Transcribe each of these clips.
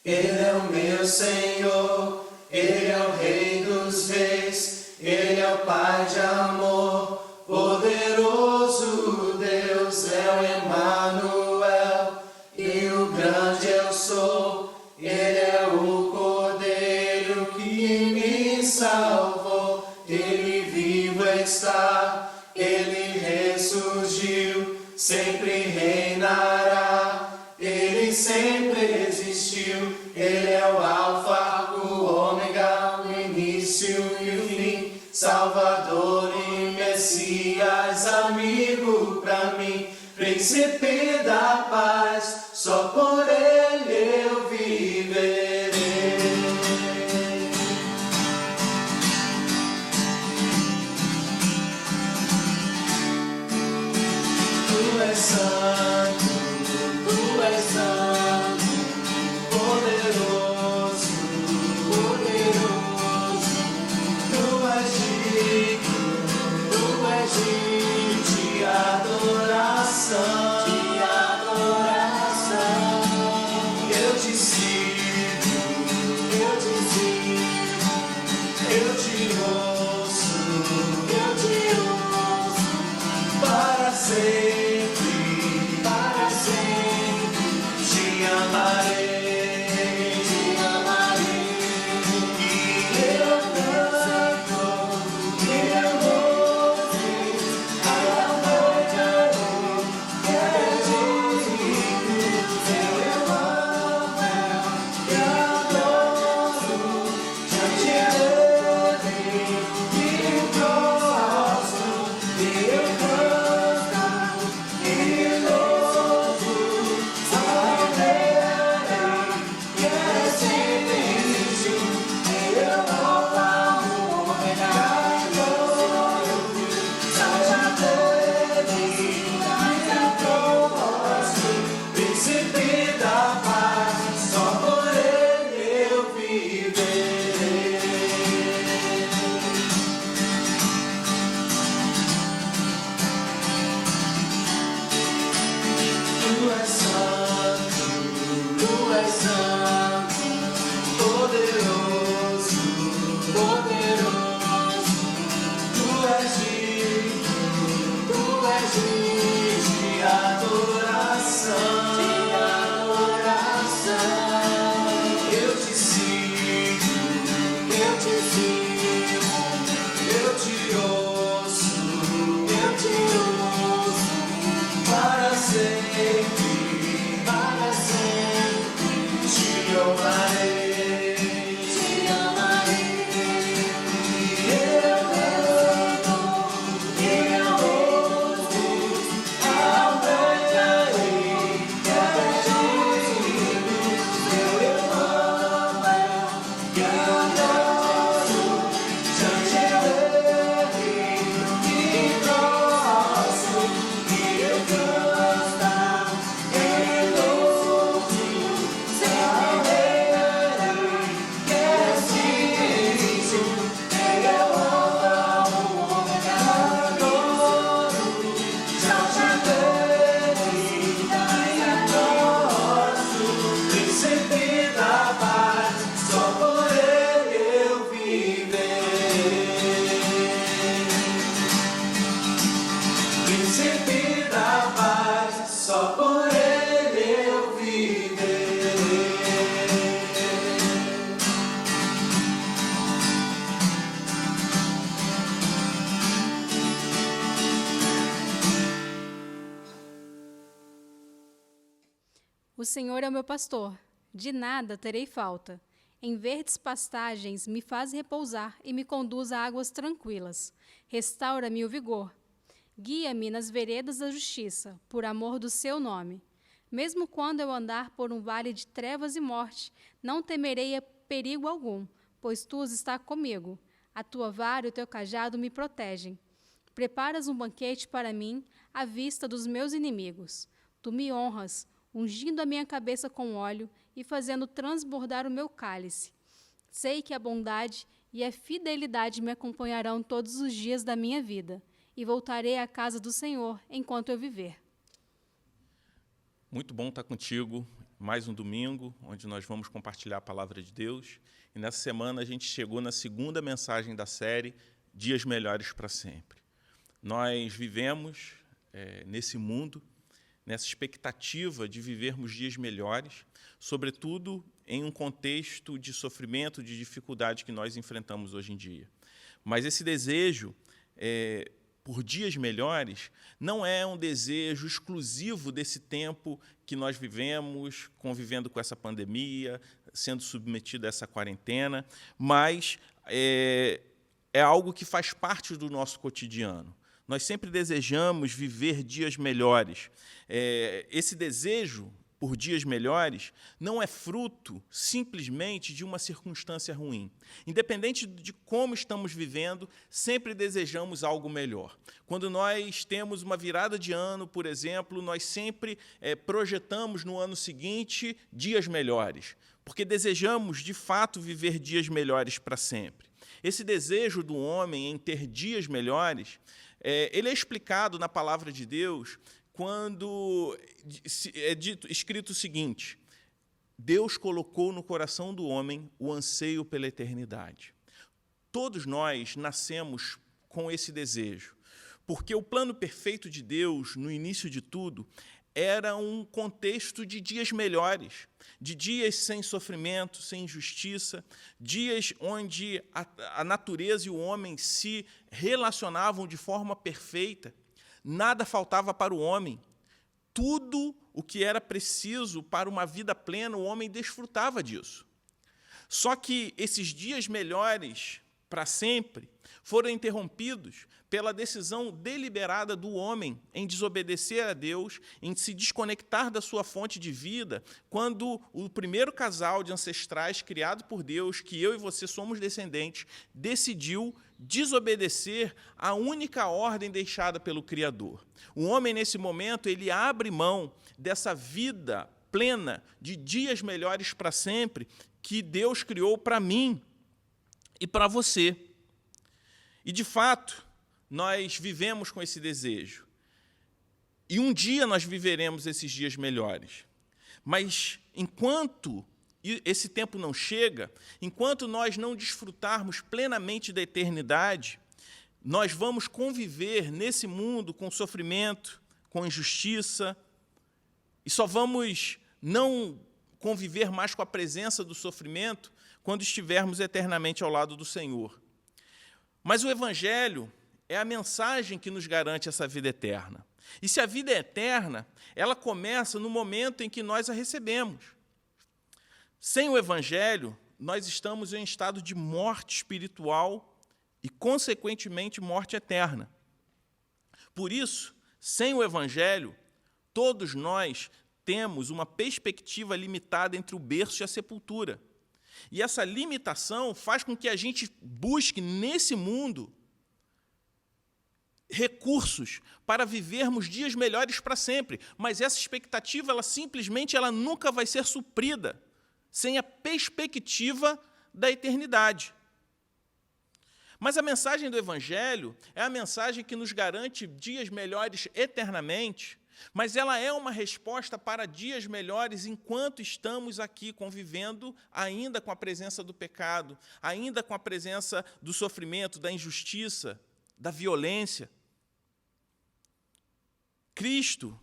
Ele é o meu Senhor, Ele é o Rei dos Reis, Ele é o Pai de amor, poderoso Deus é o Emanuel, e o grande eu sou, Ele é o Cordeiro que me salvou, Ele vivo está, Ele ressurgiu, sempre reinará, Ele sempre existiu, Ele é o Alfa, o Ômega, o início e o fim, Salvador e Messias, amigo pra mim, Príncipe da paz, só por Ele eu viverei. Tu és santo, Tu és santo, poderoso, poderoso, Tu és digno de adoração, eu te sirvo, eu te ouço, para sempre, de adoração, eu te sigo, eu te ouço, para sempre, te louvarei. O Senhor é o meu pastor, de nada terei falta. Em verdes pastagens me faz repousar e me conduz a águas tranquilas. Restaura-me o vigor. Guia-me nas veredas da justiça, por amor do seu nome. Mesmo quando eu andar por um vale de trevas e morte, não temerei perigo algum, pois tu estás comigo. A tua vara e o teu cajado me protegem. Preparas um banquete para mim, à vista dos meus inimigos. Tu me honras, ungindo a minha cabeça com óleo e fazendo transbordar o meu cálice. Sei que a bondade e a fidelidade me acompanharão todos os dias da minha vida, e voltarei à casa do Senhor enquanto eu viver. Muito bom estar contigo, mais um domingo, onde nós vamos compartilhar a palavra de Deus. E nessa semana a gente chegou na segunda mensagem da série, Dias Melhores para Sempre. Nós vivemos nesse mundo, nessa expectativa de vivermos dias melhores, sobretudo em um contexto de sofrimento, de dificuldade que nós enfrentamos hoje em dia. Mas esse desejo por dias melhores não é um desejo exclusivo desse tempo que nós vivemos, convivendo com essa pandemia, sendo submetido a essa quarentena, mas é algo que faz parte do nosso cotidiano. Nós sempre desejamos viver dias melhores. Esse desejo por dias melhores não é fruto simplesmente de uma circunstância ruim. Independente de como estamos vivendo, sempre desejamos algo melhor. Quando nós temos uma virada de ano, por exemplo, nós sempre projetamos no ano seguinte dias melhores, porque desejamos, de fato, viver dias melhores para sempre. Esse desejo do homem em ter dias melhores, ele é explicado na palavra de Deus quando é escrito o seguinte: Deus colocou no coração do homem o anseio pela eternidade. Todos nós nascemos com esse desejo, porque o plano perfeito de Deus, no início de tudo, era um contexto de dias melhores, de dias sem sofrimento, sem injustiça, dias onde a natureza e o homem se relacionavam de forma perfeita. Nada faltava para o homem. Tudo o que era preciso para uma vida plena, o homem desfrutava disso. Só que esses dias melhores para sempre foram interrompidos pela decisão deliberada do homem em desobedecer a Deus, em se desconectar da sua fonte de vida, quando o primeiro casal de ancestrais criado por Deus, que eu e você somos descendentes, decidiu desobedecer à única ordem deixada pelo Criador. O homem, nesse momento, ele abre mão dessa vida plena, de dias melhores para sempre, que Deus criou para mim e para você. E, de fato, nós vivemos com esse desejo. E um dia nós viveremos esses dias melhores. Mas, enquanto esse tempo não chega, enquanto nós não desfrutarmos plenamente da eternidade, nós vamos conviver nesse mundo com sofrimento, com injustiça, e só vamos não conviver mais com a presença do sofrimento quando estivermos eternamente ao lado do Senhor. Mas o Evangelho é a mensagem que nos garante essa vida eterna. E se a vida é eterna, ela começa no momento em que nós a recebemos. Sem o Evangelho, nós estamos em estado de morte espiritual e, consequentemente, morte eterna. Por isso, sem o Evangelho, todos nós temos uma perspectiva limitada entre o berço e a sepultura. E essa limitação faz com que a gente busque, nesse mundo, recursos para vivermos dias melhores para sempre. Mas essa expectativa, ela nunca vai ser suprida sem a perspectiva da eternidade. Mas a mensagem do Evangelho é a mensagem que nos garante dias melhores eternamente, mas ela é uma resposta para dias melhores enquanto estamos aqui convivendo ainda com a presença do pecado, ainda com a presença do sofrimento, da injustiça, da violência. Cristo,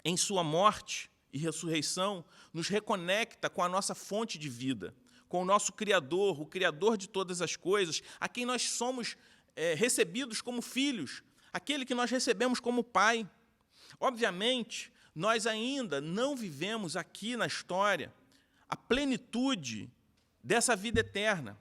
em sua morte e ressurreição, nos reconecta com a nossa fonte de vida, com o nosso Criador, o Criador de todas as coisas, a quem nós somos recebidos como filhos, aquele que nós recebemos como Pai. Obviamente, nós ainda não vivemos aqui na história a plenitude dessa vida eterna.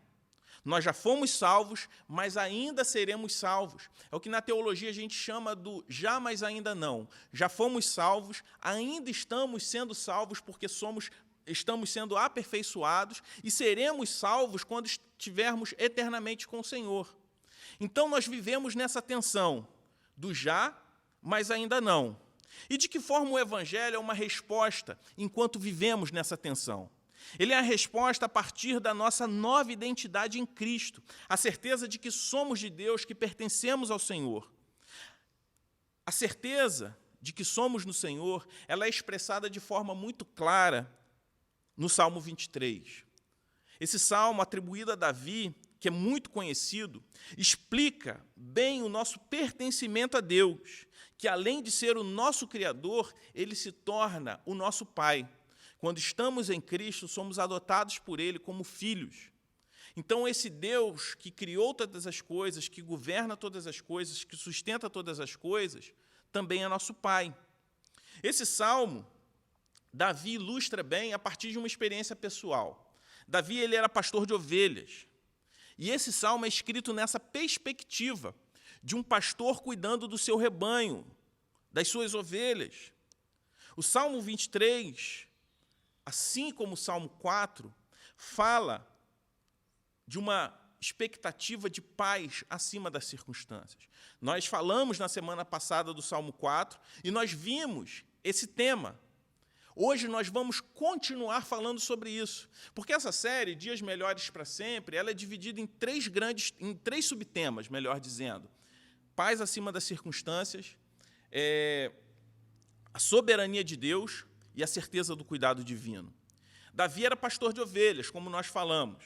Nós já fomos salvos, mas ainda seremos salvos. É o que na teologia a gente chama do já, mas ainda não. Já fomos salvos, ainda estamos sendo salvos porque estamos sendo aperfeiçoados e seremos salvos quando estivermos eternamente com o Senhor. Então, nós vivemos nessa tensão do já, mas ainda não. E de que forma o Evangelho é uma resposta enquanto vivemos nessa tensão? Ele é a resposta a partir da nossa nova identidade em Cristo, a certeza de que somos de Deus, que pertencemos ao Senhor. A certeza de que somos no Senhor, ela é expressada de forma muito clara no Salmo 23. Esse salmo, atribuído a Davi, que é muito conhecido, explica bem o nosso pertencimento a Deus, que além de ser o nosso Criador, ele se torna o nosso Pai. Quando estamos em Cristo, somos adotados por Ele como filhos. Então, esse Deus que criou todas as coisas, que governa todas as coisas, que sustenta todas as coisas, também é nosso Pai. Esse salmo, Davi ilustra bem a partir de uma experiência pessoal. Davi, ele era pastor de ovelhas. E esse salmo é escrito nessa perspectiva de um pastor cuidando do seu rebanho, das suas ovelhas. O Salmo 23, assim como o Salmo 4, fala de uma expectativa de paz acima das circunstâncias. Nós falamos na semana passada do Salmo 4 e nós vimos esse tema. Hoje nós vamos continuar falando sobre isso, porque essa série, Dias Melhores para Sempre, ela é dividida em três subtemas, melhor dizendo. Paz acima das circunstâncias, a soberania de Deus e a certeza do cuidado divino. Davi era pastor de ovelhas, como nós falamos.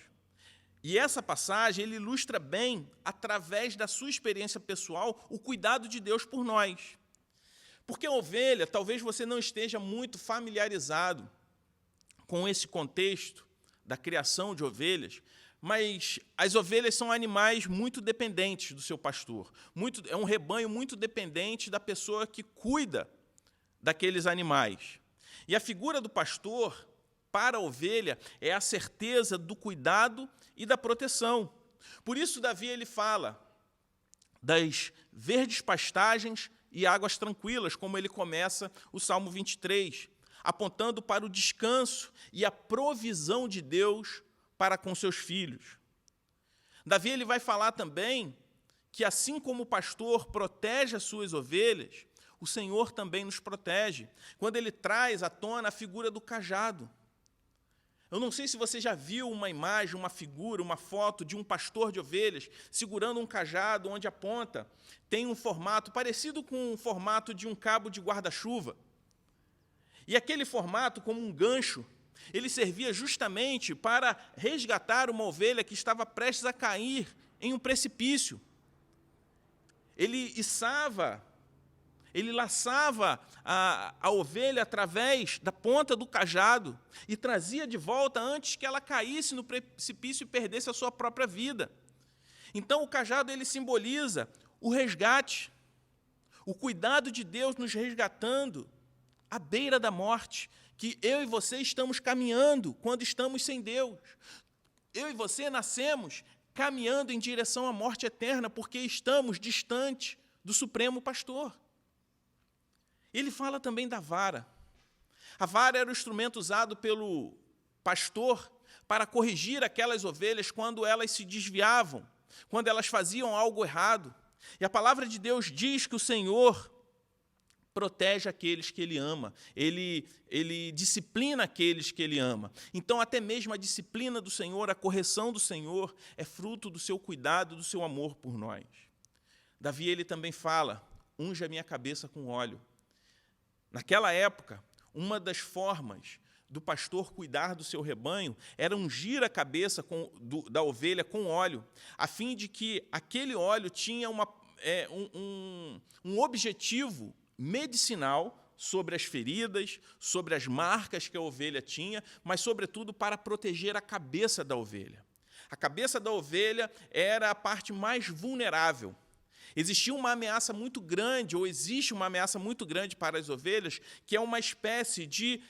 E essa passagem ele ilustra bem, através da sua experiência pessoal, o cuidado de Deus por nós. Porque a ovelha, talvez você não esteja muito familiarizado com esse contexto da criação de ovelhas, mas as ovelhas são animais muito dependentes do seu pastor. É um rebanho muito dependente da pessoa que cuida daqueles animais. E a figura do pastor, para a ovelha, é a certeza do cuidado e da proteção. Por isso, Davi ele fala das verdes pastagens e águas tranquilas, como ele começa o Salmo 23, apontando para o descanso e a provisão de Deus para com seus filhos. Davi ele vai falar também que, assim como o pastor protege as suas ovelhas, o Senhor também nos protege, quando ele traz à tona a figura do cajado. Eu não sei se você já viu uma imagem, uma figura, uma foto de um pastor de ovelhas segurando um cajado onde a ponta tem um formato parecido com o formato de um cabo de guarda-chuva. E aquele formato, como um gancho, ele servia justamente para resgatar uma ovelha que estava prestes a cair em um precipício. ele laçava a ovelha através da ponta do cajado e trazia de volta antes que ela caísse no precipício e perdesse a sua própria vida. Então, o cajado ele simboliza o resgate, o cuidado de Deus nos resgatando à beira da morte, que eu e você estamos caminhando quando estamos sem Deus. Eu e você nascemos caminhando em direção à morte eterna, porque estamos distante do Supremo Pastor. Ele fala também da vara. A vara era o instrumento usado pelo pastor para corrigir aquelas ovelhas quando elas se desviavam, quando elas faziam algo errado. E a palavra de Deus diz que o Senhor protege aqueles que Ele ama, Ele disciplina aqueles que Ele ama. Então, até mesmo a disciplina do Senhor, a correção do Senhor, é fruto do seu cuidado, do seu amor por nós. Davi, ele também fala, unja a minha cabeça com óleo. Naquela época, uma das formas do pastor cuidar do seu rebanho era ungir a cabeça da ovelha com óleo, a fim de que aquele óleo tinha um objetivo medicinal sobre as feridas, sobre as marcas que a ovelha tinha, mas, sobretudo, para proteger a cabeça da ovelha. A cabeça da ovelha era a parte mais vulnerável. Existia uma ameaça muito grande, ou existe uma ameaça muito grande para as ovelhas, que é uma espécie de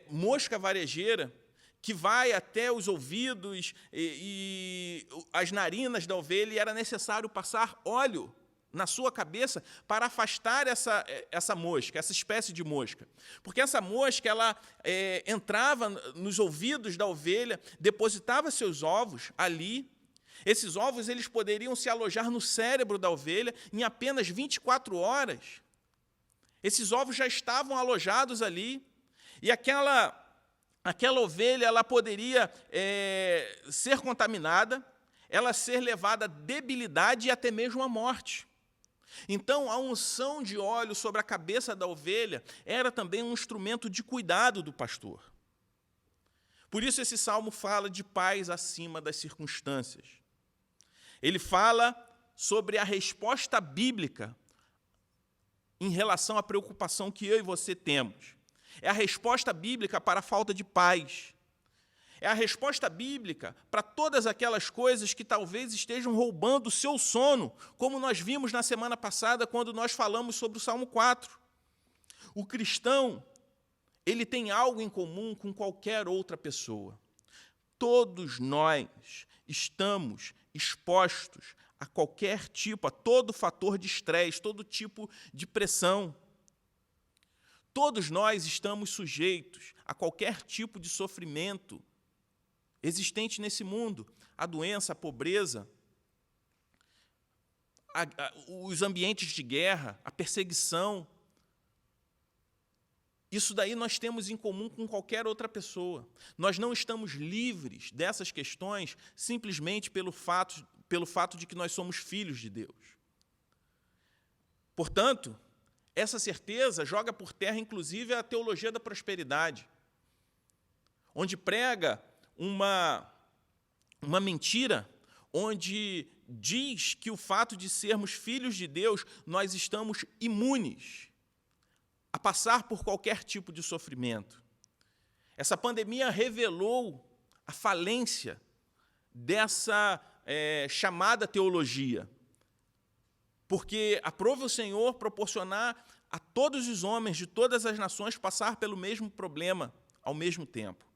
mosca varejeira que vai até os ouvidos e as narinas da ovelha, e era necessário passar óleo na sua cabeça para afastar essa mosca, essa espécie de mosca. Porque essa mosca ela entrava nos ouvidos da ovelha, depositava seus ovos ali. Esses ovos eles poderiam se alojar no cérebro da ovelha em apenas 24 horas. Esses ovos já estavam alojados ali, e aquela ovelha ela poderia ser contaminada, ela ser levada à debilidade e até mesmo à morte. Então, a unção de óleo sobre a cabeça da ovelha era também um instrumento de cuidado do pastor. Por isso, esse salmo fala de paz acima das circunstâncias. Ele fala sobre a resposta bíblica em relação à preocupação que eu e você temos. É a resposta bíblica para a falta de paz. É a resposta bíblica para todas aquelas coisas que talvez estejam roubando o seu sono, como nós vimos na semana passada, quando nós falamos sobre o Salmo 4. O cristão, ele tem algo em comum com qualquer outra pessoa. Todos nós estamos expostos a qualquer tipo, a todo fator de estresse, todo tipo de pressão. Todos nós estamos sujeitos a qualquer tipo de sofrimento existente nesse mundo, a doença, a pobreza, os ambientes de guerra, a perseguição. Isso daí nós temos em comum com qualquer outra pessoa. Nós não estamos livres dessas questões simplesmente pelo fato de que nós somos filhos de Deus. Portanto, essa certeza joga por terra, inclusive, a teologia da prosperidade, onde prega uma mentira, onde diz que o fato de sermos filhos de Deus, nós estamos imunes a passar por qualquer tipo de sofrimento. Essa pandemia revelou a falência dessa chamada teologia, porque aprove o Senhor proporcionar a todos os homens de todas as nações passar pelo mesmo problema ao mesmo tempo.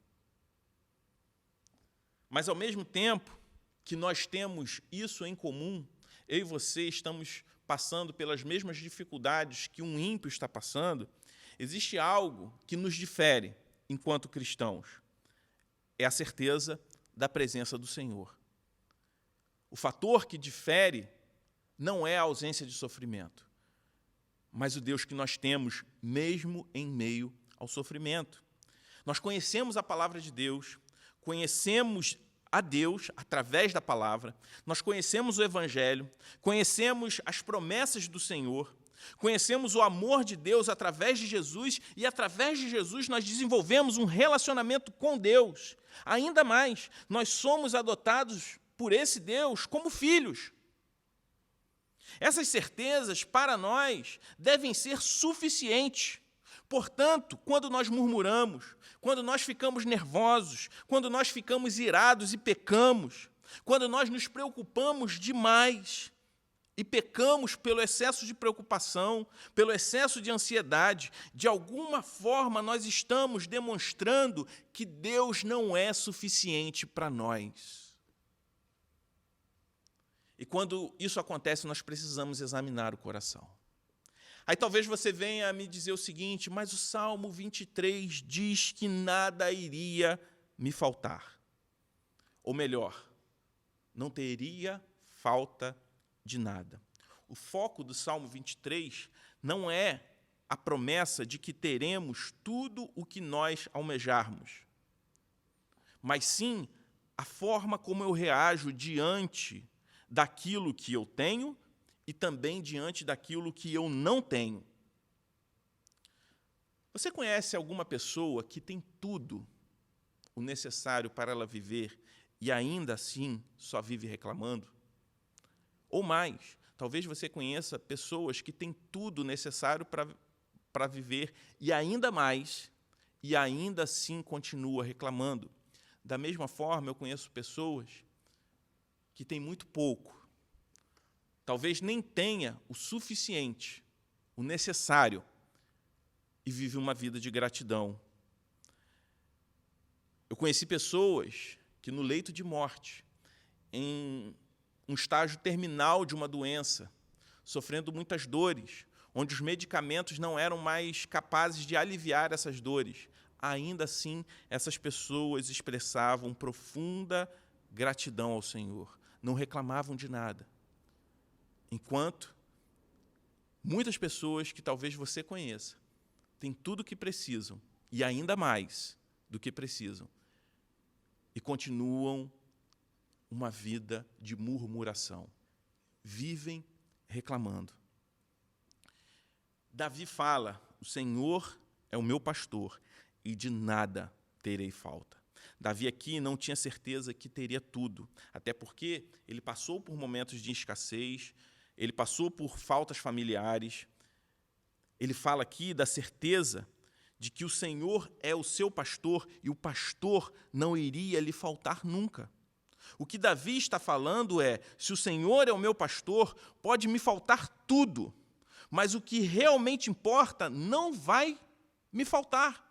Mas, ao mesmo tempo que nós temos isso em comum, eu e você estamos passando pelas mesmas dificuldades que um ímpio está passando, existe algo que nos difere enquanto cristãos. É a certeza da presença do Senhor. O fator que difere não é a ausência de sofrimento, mas o Deus que nós temos mesmo em meio ao sofrimento. Nós conhecemos a palavra de Deus, conhecemos a Deus através da palavra, nós conhecemos o Evangelho, conhecemos as promessas do Senhor, conhecemos o amor de Deus através de Jesus, e através de Jesus nós desenvolvemos um relacionamento com Deus. Ainda mais, nós somos adotados por esse Deus como filhos. Essas certezas, para nós, devem ser suficientes. Portanto, quando nós murmuramos, quando nós ficamos nervosos, quando nós ficamos irados e pecamos, quando nós nos preocupamos demais e pecamos pelo excesso de preocupação, pelo excesso de ansiedade, de alguma forma nós estamos demonstrando que Deus não é suficiente para nós. E quando isso acontece, nós precisamos examinar o coração. Aí talvez você venha me dizer o seguinte: mas o Salmo 23 diz que nada iria me faltar. Ou melhor, não teria falta de nada. O foco do Salmo 23 não é a promessa de que teremos tudo o que nós almejarmos, mas sim a forma como eu reajo diante daquilo que eu tenho e também diante daquilo que eu não tenho. Você conhece alguma pessoa que tem tudo o necessário para ela viver e ainda assim só vive reclamando? Ou mais, talvez você conheça pessoas que têm tudo necessário para viver e ainda mais, e ainda assim continua reclamando. Da mesma forma, eu conheço pessoas que têm muito pouco, talvez nem tenha o suficiente, o necessário, e vive uma vida de gratidão. Eu conheci pessoas que, no leito de morte, em um estágio terminal de uma doença, sofrendo muitas dores, onde os medicamentos não eram mais capazes de aliviar essas dores, ainda assim, essas pessoas expressavam profunda gratidão ao Senhor, não reclamavam de nada. Enquanto muitas pessoas que talvez você conheça têm tudo o que precisam e ainda mais do que precisam e continuam uma vida de murmuração, vivem reclamando. Davi fala: o Senhor é o meu pastor e de nada terei falta. Davi aqui não tinha certeza que teria tudo, até porque ele passou por momentos de escassez, ele passou por faltas familiares. Ele fala aqui da certeza de que o Senhor é o seu pastor e o pastor não iria lhe faltar nunca. O que Davi está falando é: se o Senhor é o meu pastor, pode me faltar tudo, mas o que realmente importa não vai me faltar,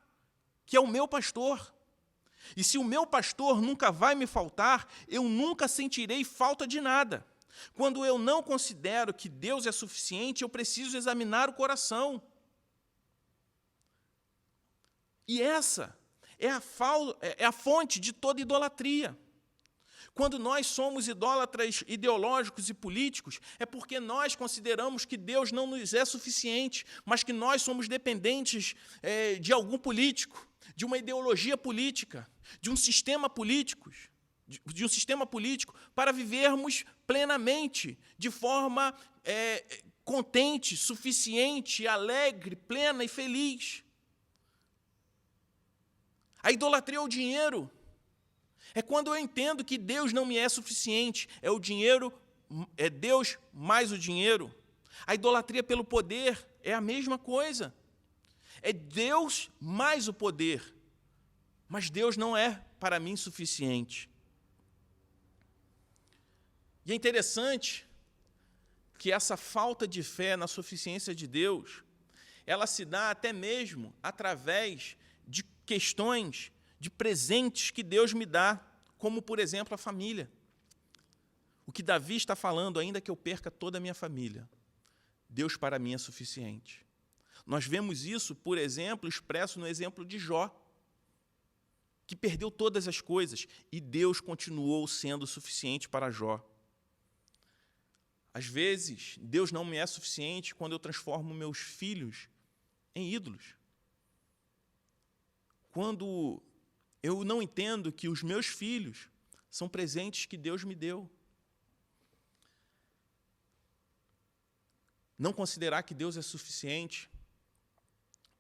que é o meu pastor. E se o meu pastor nunca vai me faltar, eu nunca sentirei falta de nada. Quando eu não considero que Deus é suficiente, eu preciso examinar o coração. E essa é a fonte de toda idolatria. Quando nós somos idólatras ideológicos e políticos, é porque nós consideramos que Deus não nos é suficiente, mas que nós somos dependentes de algum político, de uma ideologia política, de um sistema político, para vivermos plenamente, de forma contente, suficiente, alegre, plena e feliz. A idolatria é o dinheiro. É quando eu entendo que Deus não me é suficiente, é o dinheiro, é Deus mais o dinheiro. A idolatria pelo poder é a mesma coisa. É Deus mais o poder. Mas Deus não é, para mim, suficiente. E é interessante que essa falta de fé na suficiência de Deus, ela se dá até mesmo através de questões, de presentes que Deus me dá, como, por exemplo, a família. O que Davi está falando: ainda que eu perca toda a minha família, Deus para mim é suficiente. Nós vemos isso, por exemplo, expresso no exemplo de Jó, que perdeu todas as coisas e Deus continuou sendo suficiente para Jó. Às vezes, Deus não me é suficiente quando eu transformo meus filhos em ídolos. Quando eu não entendo que os meus filhos são presentes que Deus me deu. Não considerar que Deus é suficiente,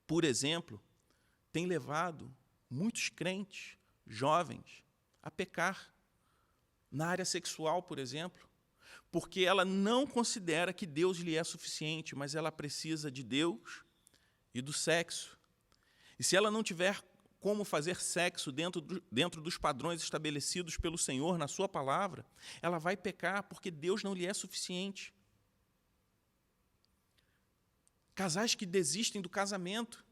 por exemplo, tem levado muitos crentes, jovens, a pecar na área sexual, por exemplo, porque ela não considera que Deus lhe é suficiente, mas ela precisa de Deus e do sexo. E se ela não tiver como fazer sexo dentro dos padrões estabelecidos pelo Senhor na sua palavra, ela vai pecar porque Deus não lhe é suficiente. Casais que desistem do casamento,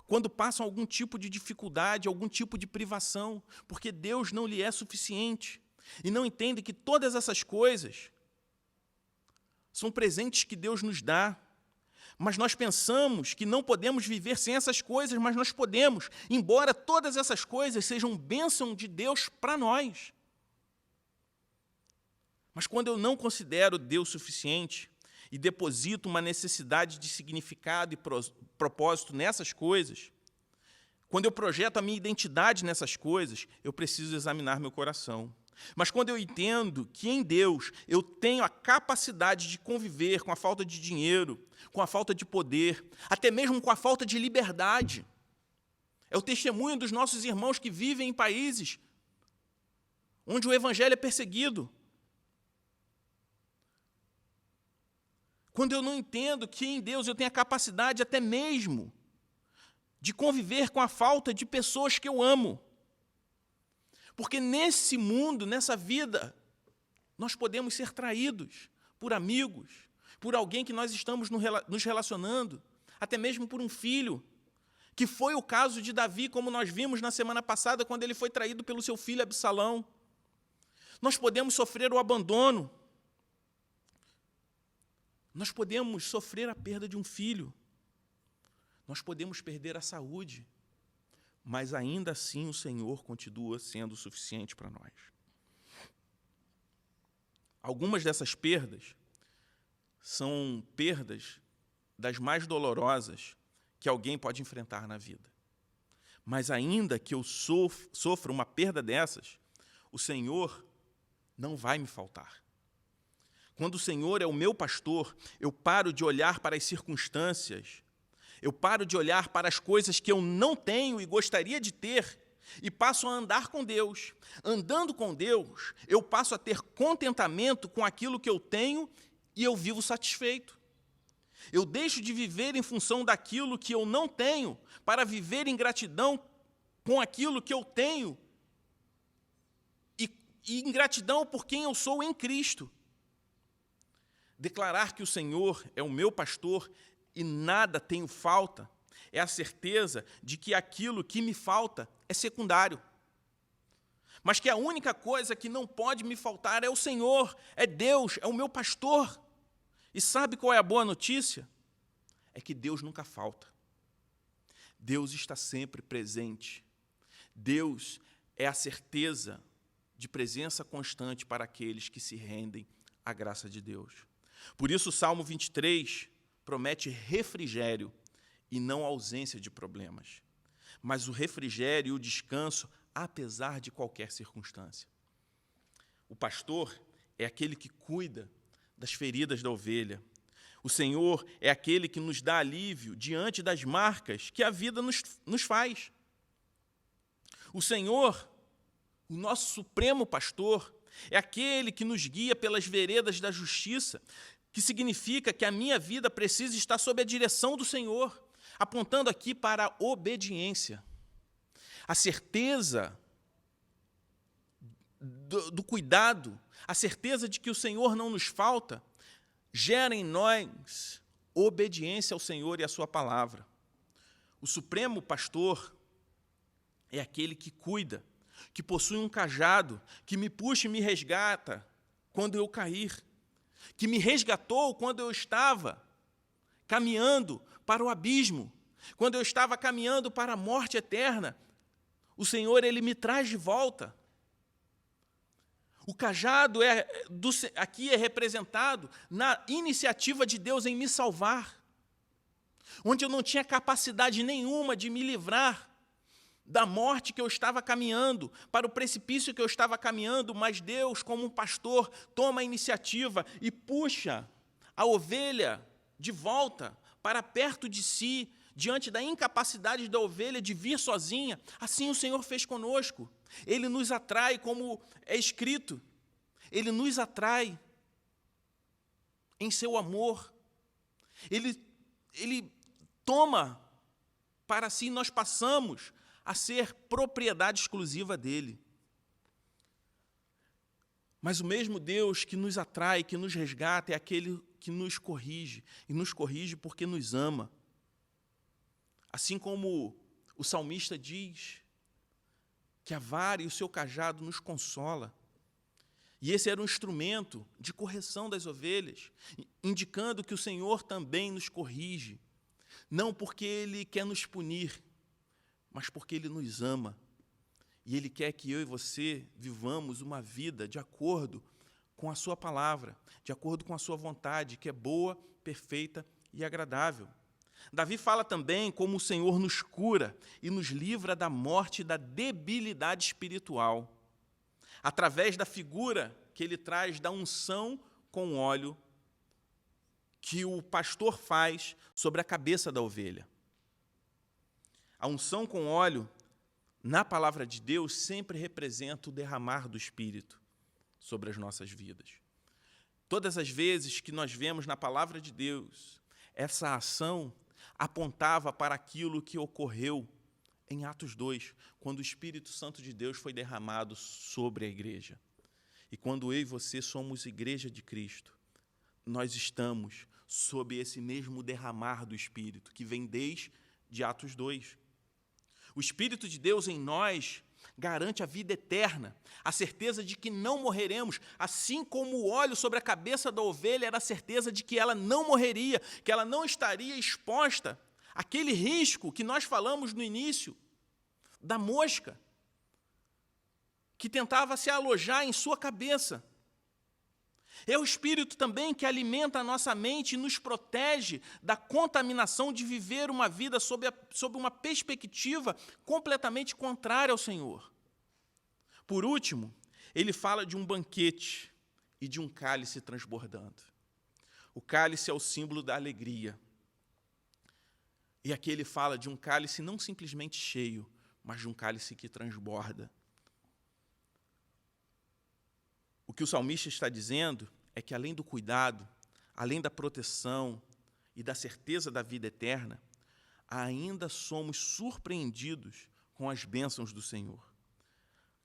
quando passam algum tipo de dificuldade, algum tipo de privação, porque Deus não lhe é suficiente. E não entendem que todas essas coisas são presentes que Deus nos dá. Mas nós pensamos que não podemos viver sem essas coisas, mas nós podemos, embora todas essas coisas sejam bênção de Deus para nós. Mas quando eu não considero Deus suficiente e deposito uma necessidade de significado e propósito nessas coisas, quando eu projeto a minha identidade nessas coisas, eu preciso examinar meu coração. Mas quando eu entendo que em Deus eu tenho a capacidade de conviver com a falta de dinheiro, com a falta de poder, até mesmo com a falta de liberdade. É o testemunho dos nossos irmãos que vivem em países onde o evangelho é perseguido. Quando eu não entendo que em Deus eu tenho a capacidade até mesmo de conviver com a falta de pessoas que eu amo. Porque nesse mundo, nessa vida, nós podemos ser traídos por amigos, por alguém que nós estamos nos relacionando, até mesmo por um filho, que foi o caso de Davi, como nós vimos na semana passada, quando ele foi traído pelo seu filho Absalão. Nós podemos sofrer o abandono, nós podemos sofrer a perda de um filho, nós podemos perder a saúde, mas ainda assim o Senhor continua sendo suficiente para nós. Algumas dessas perdas são perdas das mais dolorosas que alguém pode enfrentar na vida. Mas ainda que eu sofra uma perda dessas, o Senhor não vai me faltar. Quando o Senhor é o meu pastor, eu paro de olhar para as circunstâncias, eu paro de olhar para as coisas que eu não tenho e gostaria de ter e passo a andar com Deus. Andando com Deus, eu passo a ter contentamento com aquilo que eu tenho e eu vivo satisfeito. Eu deixo de viver em função daquilo que eu não tenho para viver em gratidão com aquilo que eu tenho e em gratidão por quem eu sou em Cristo. Declarar que o Senhor é o meu pastor e nada tenho falta, é a certeza de que aquilo que me falta é secundário. Mas que a única coisa que não pode me faltar é o Senhor, é Deus, é o meu pastor. E sabe qual é a boa notícia? É que Deus nunca falta. Deus está sempre presente. Deus é a certeza de presença constante para aqueles que se rendem à graça de Deus. Por isso o Salmo 23 promete refrigério e não ausência de problemas, mas o refrigério e o descanso apesar de qualquer circunstância. O pastor é aquele que cuida das feridas da ovelha. O Senhor é aquele que nos dá alívio diante das marcas que a vida nos faz. O Senhor, o nosso supremo pastor, é aquele que nos guia pelas veredas da justiça, que significa que a minha vida precisa estar sob a direção do Senhor, apontando aqui para a obediência. A certeza do cuidado, a certeza de que o Senhor não nos falta, gera em nós obediência ao Senhor e à sua palavra. O supremo pastor é aquele que cuida, que possui um cajado, que me puxa e me resgata quando eu cair, que me resgatou quando eu estava caminhando para o abismo, quando eu estava caminhando para a morte eterna. O Senhor, Ele me traz de volta. O cajado aqui é representado na iniciativa de Deus em me salvar, onde eu não tinha capacidade nenhuma de me livrar da morte que eu estava caminhando, para o precipício que eu estava caminhando, mas Deus, como um pastor, toma a iniciativa e puxa a ovelha de volta para perto de si, diante da incapacidade da ovelha de vir sozinha. Assim o Senhor fez conosco. Ele nos atrai, como é escrito, Ele nos atrai em seu amor. Ele toma para si, nós passamos a ser propriedade exclusiva dele. Mas o mesmo Deus que nos atrai, que nos resgata, é aquele que nos corrige, e nos corrige porque nos ama. Assim como o salmista diz que a vara e o seu cajado nos consola. E esse era um instrumento de correção das ovelhas, indicando que o Senhor também nos corrige, não porque Ele quer nos punir, mas porque Ele nos ama. E Ele quer que eu e você vivamos uma vida de acordo com a sua palavra, de acordo com a sua vontade, que é boa, perfeita e agradável. Davi fala também como o Senhor nos cura e nos livra da morte e da debilidade espiritual, através da figura que ele traz da unção com óleo que o pastor faz sobre a cabeça da ovelha. A unção com óleo, na palavra de Deus, sempre representa o derramar do Espírito sobre as nossas vidas. Todas as vezes que nós vemos na palavra de Deus, essa ação apontava para aquilo que ocorreu em Atos 2, quando o Espírito Santo de Deus foi derramado sobre a igreja. E quando eu e você somos igreja de Cristo, nós estamos sob esse mesmo derramar do Espírito, que vem desde Atos 2. O Espírito de Deus em nós garante a vida eterna, a certeza de que não morreremos, assim como o óleo sobre a cabeça da ovelha era a certeza de que ela não morreria, que ela não estaria exposta àquele risco que nós falamos no início, da mosca, que tentava se alojar em sua cabeça. É o Espírito também que alimenta a nossa mente e nos protege da contaminação de viver uma vida sob uma perspectiva completamente contrária ao Senhor. Por último, ele fala de um banquete e de um cálice transbordando. O cálice é o símbolo da alegria. E aqui ele fala de um cálice não simplesmente cheio, mas de um cálice que transborda. O que o salmista está dizendo é que, além do cuidado, além da proteção e da certeza da vida eterna, ainda somos surpreendidos com as bênçãos do Senhor,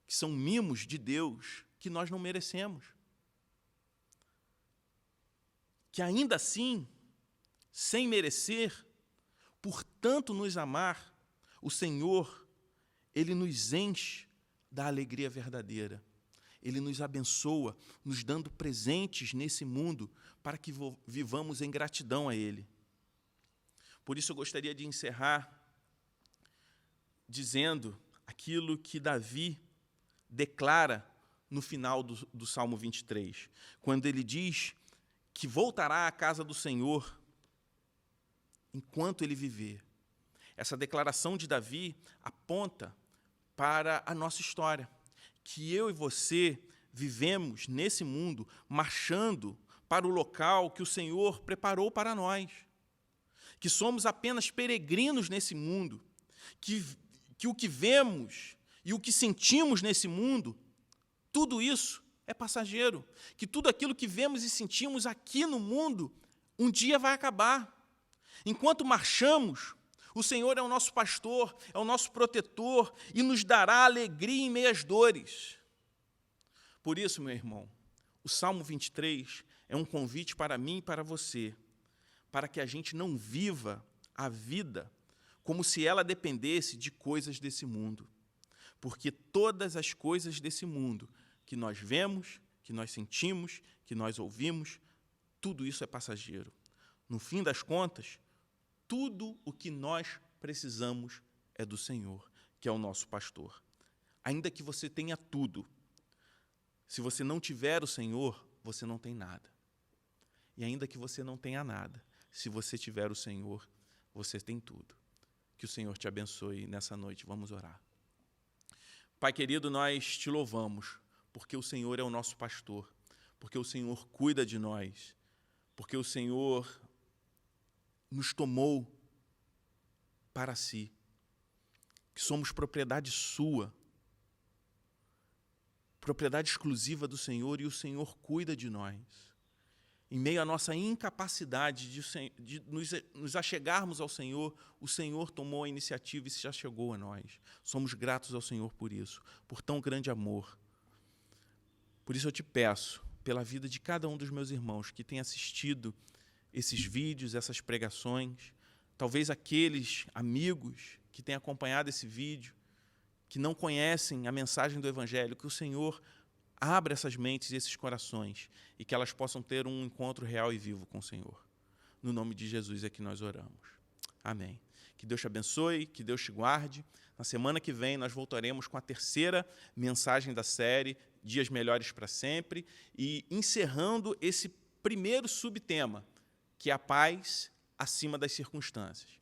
que são mimos de Deus que nós não merecemos. Que ainda assim, sem merecer, por tanto nos amar, o Senhor, Ele nos enche da alegria verdadeira. Ele nos abençoa, nos dando presentes nesse mundo para que vivamos em gratidão a Ele. Por isso eu gostaria de encerrar dizendo aquilo que Davi declara no final do Salmo 23, quando ele diz que voltará à casa do Senhor enquanto ele viver. Essa declaração de Davi aponta para a nossa história, que eu e você vivemos nesse mundo, marchando para o local que o Senhor preparou para nós, que somos apenas peregrinos nesse mundo, que o que vemos e o que sentimos nesse mundo, tudo isso é passageiro, que tudo aquilo que vemos e sentimos aqui no mundo, um dia vai acabar. Enquanto marchamos, o Senhor é o nosso pastor, é o nosso protetor e nos dará alegria em meio às dores. Por isso, meu irmão, o Salmo 23 é um convite para mim e para você, para que a gente não viva a vida como se ela dependesse de coisas desse mundo. Porque todas as coisas desse mundo que nós vemos, que nós sentimos, que nós ouvimos, tudo isso é passageiro. No fim das contas, tudo o que nós precisamos é do Senhor, que é o nosso pastor. Ainda que você tenha tudo, se você não tiver o Senhor, você não tem nada. E ainda que você não tenha nada, se você tiver o Senhor, você tem tudo. Que o Senhor te abençoe nessa noite. Vamos orar. Pai querido, nós te louvamos, porque o Senhor é o nosso pastor, porque o Senhor cuida de nós, porque o Senhor nos tomou para si, que somos propriedade sua, propriedade exclusiva do Senhor, e o Senhor cuida de nós. Em meio à nossa incapacidade de nos achegarmos ao Senhor, o Senhor tomou a iniciativa e se achegou a nós. Somos gratos ao Senhor por isso, por tão grande amor. Por isso eu te peço, pela vida de cada um dos meus irmãos que tem assistido esses vídeos, essas pregações, talvez aqueles amigos que têm acompanhado esse vídeo, que não conhecem a mensagem do Evangelho, que o Senhor abra essas mentes e esses corações e que elas possam ter um encontro real e vivo com o Senhor. No nome de Jesus é que nós oramos. Amém. Que Deus te abençoe, que Deus te guarde. Na semana que vem nós voltaremos com a terceira mensagem da série, Dias Melhores para Sempre, e encerrando esse primeiro subtema, que é a paz acima das circunstâncias.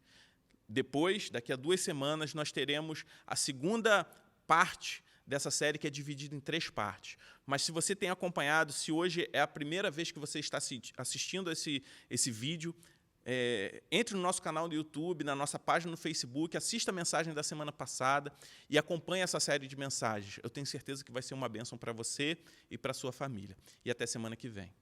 Depois, daqui a 2 semanas, nós teremos a segunda parte dessa série, que é dividida em 3 partes. Mas se você tem acompanhado, se hoje é a primeira vez que você está assistindo esse vídeo, entre no nosso canal do YouTube, na nossa página no Facebook, assista a mensagem da semana passada e acompanhe essa série de mensagens. Eu tenho certeza que vai ser uma bênção para você e para a sua família. E até semana que vem.